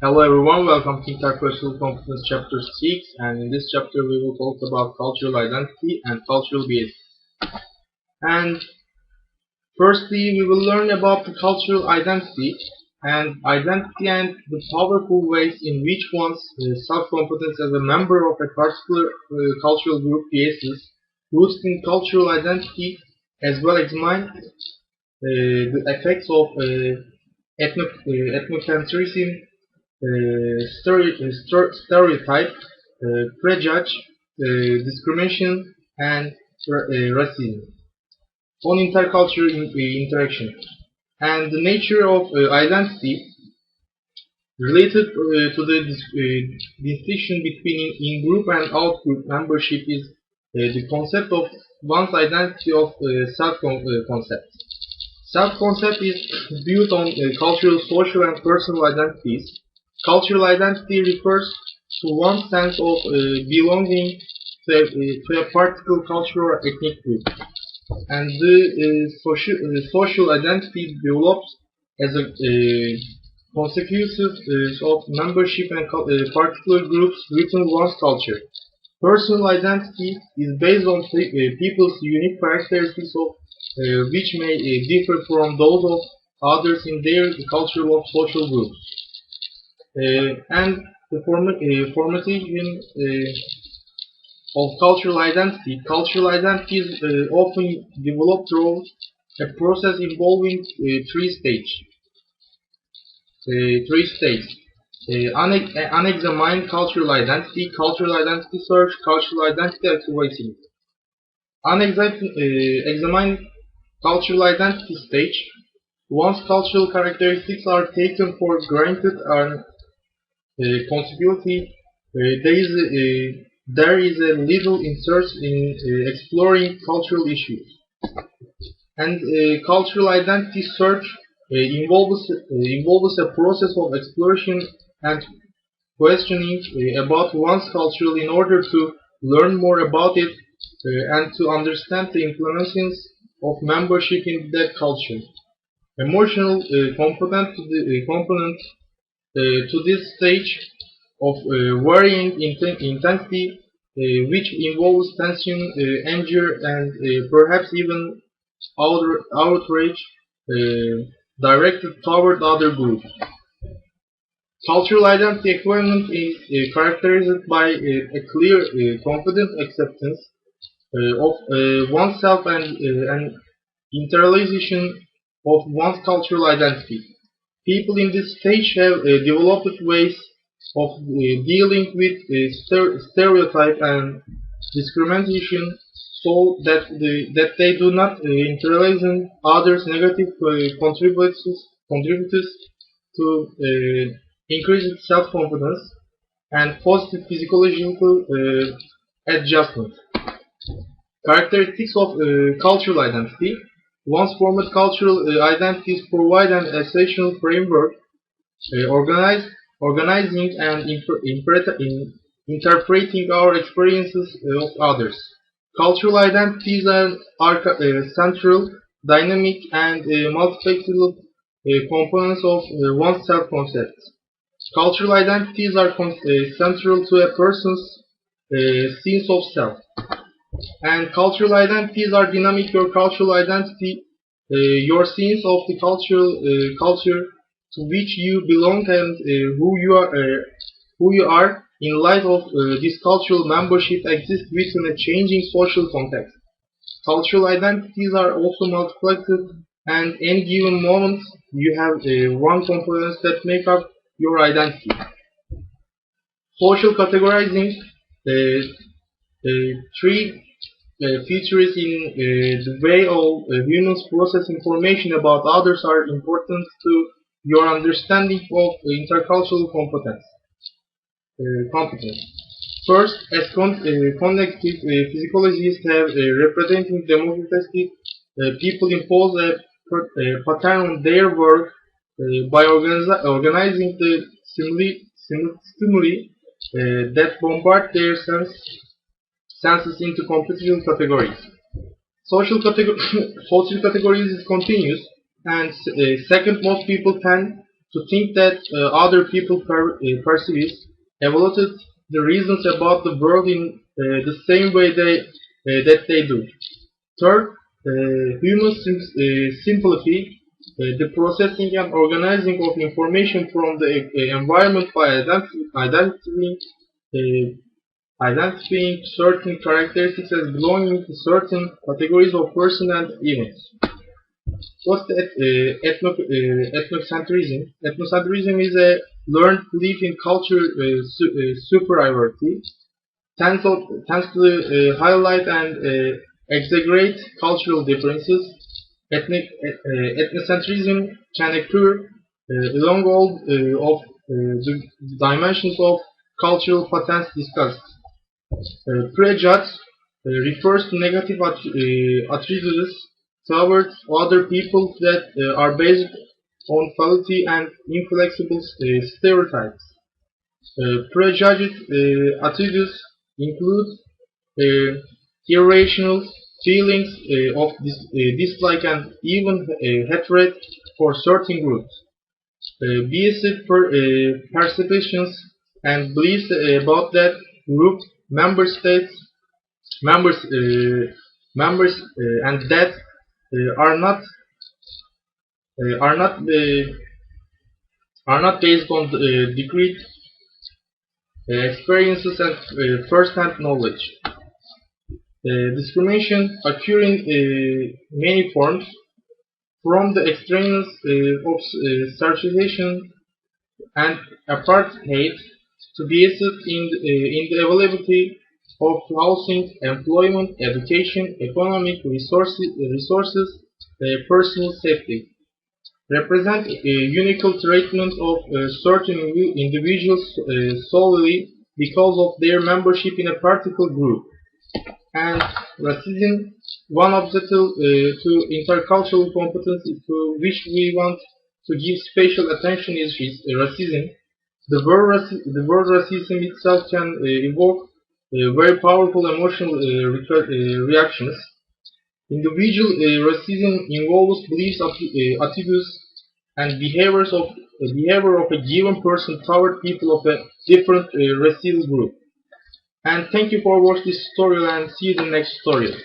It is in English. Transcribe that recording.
Hello everyone, welcome to Interpersonal Competence Chapter 6, and in this chapter we will talk about cultural identity and cultural bias. And firstly, we will learn about the cultural identity and the powerful ways in which one's self-competence as a member of a particular cultural group biases roots in cultural identity, as well as examine the effects of ethnocentrism, stereotype, prejudge, discrimination, and racism on intercultural interaction, and the nature of identity related to the distinction between in-group and out-group membership is the concept of one's identity of self-concept. Self-concept is built on cultural, social, and personal identities. Cultural identity refers to one's sense of belonging to a particular cultural or ethnic group, and the social identity develops as a consequence of membership in particular groups within one's culture. Personal identity is based on people's unique characteristics of which may differ from those of others in their cultural or social groups. And the formation of cultural identity. Cultural identity is often developed through a process involving three stages. Unexamined cultural identity search, cultural identity activation. Unexamined cultural identity stage. Once cultural characteristics are taken for granted and consequently there is a little interest in exploring cultural issues. And cultural identity search involves a process of exploration and questioning about one's culture in order to learn more about it and to understand the influences of membership in that culture. Emotional component to this stage of varying intensity, which involves tension, anger, and perhaps even outrage directed toward other groups. Cultural identity acquirement is characterized by a clear, confident acceptance of oneself and an internalization of one's cultural identity. People in this stage have developed ways of dealing with stereotype and discrimination so that they do not internalize others' negative contributors to increased self-confidence and positive physiological adjustment. Characteristics of cultural identity. Once formed cultural identities provide an essential framework organizing and interpreting our experiences of others. Cultural identities are central, dynamic, and multifaceted components of one's self-concept. Cultural identities are central to a person's sense of self. And cultural identities are dynamic. Your cultural identity, your sense of the culture to which you belong, and who you are in light of this cultural membership exists within a changing social context. Cultural identities are also multifaceted, and any given moment you have one components that make up your identity. Social categorizing. Three features in the way all humans process information about others are important to your understanding of intercultural competence. First, as cognitive physiologists have representing demographic, people impose a pattern on their work by organizing the stimuli that bombard their senses into competitive categories. Social categories is continuous, and second, most people tend to think that other people perceive, evaluated the reasons about the world in the same way that they do. Third, humans simplify the processing and organizing of information from the environment by uh, identifying certain characteristics as belonging to certain categories of person and events. What's the ethnocentrism? Ethnocentrism is a learned belief in culture superiority, tends to highlight and exaggerate cultural differences. Ethnocentrism can occur along all of the dimensions of cultural patterns discussed. Prejudice refers to negative attributes towards other people that are based on fallacy and inflexible stereotypes. Prejudged attitudes include uh, irrational feelings of dislike and even hatred for certain groups. Biased perceptions and beliefs about that group, member states, members, members, and that are not uh, are not uh, are not based on discrete experiences and first-hand knowledge. Discrimination occur in many forms, from the extremes of segregation and apartheid to based in the availability of housing, employment, education, economic resources, personal safety. Represent a unique treatment of certain individuals solely because of their membership in a particular group. And racism, one obstacle to intercultural competence to which we want to give special attention is racism. The word racism itself can evoke very powerful emotional reactions. Individual racism involves beliefs, attitudes, and behavior of a given person toward people of a different racial group. And thank you for watching this tutorial and see you in the next tutorial.